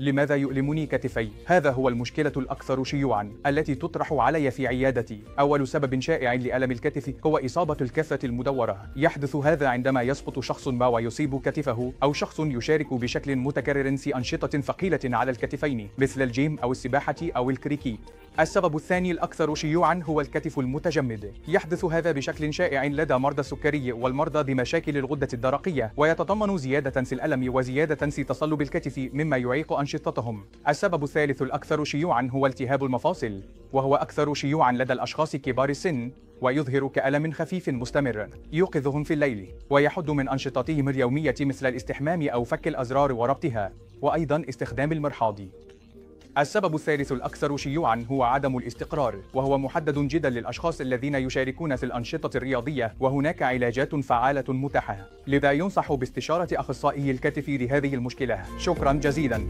لماذا يؤلمني كتفي؟ هذا هو المشكلة الأكثر شيوعاً التي تطرح علي في عيادتي. أول سبب شائع لألم الكتف هو إصابة الكفة المدورة. يحدث هذا عندما يسقط شخص ما ويصيب كتفه، أو شخص يشارك بشكل متكرر في أنشطة ثقيلة على الكتفين مثل الجيم أو السباحة أو الكريكيت. السبب الثاني الأكثر شيوعاً هو الكتف المتجمد. يحدث هذا بشكل شائع لدى مرضى السكري والمرضى بمشاكل الغدة الدرقية، ويتضمن زيادة في الألم وزيادة في تصلب الكتف مما يعيق أنشطتهم. السبب الثالث الأكثر شيوعاً هو التهاب المفاصل، وهو أكثر شيوعاً لدى الأشخاص كبار السن، ويظهر كألم خفيف مستمر يوقظهم في الليل ويحد من أنشطتهم اليومية مثل الاستحمام أو فك الأزرار وربطها، وأيضاً استخدام المرحاض. السبب الثالث الأكثر شيوعاً هو عدم الاستقرار، وهو محدد جداً للأشخاص الذين يشاركون في الأنشطة الرياضية، وهناك علاجات فعالة متاحة. لذا ينصح باستشارة أخصائي الكتف لهذه المشكلة. شكراً جزيلاً.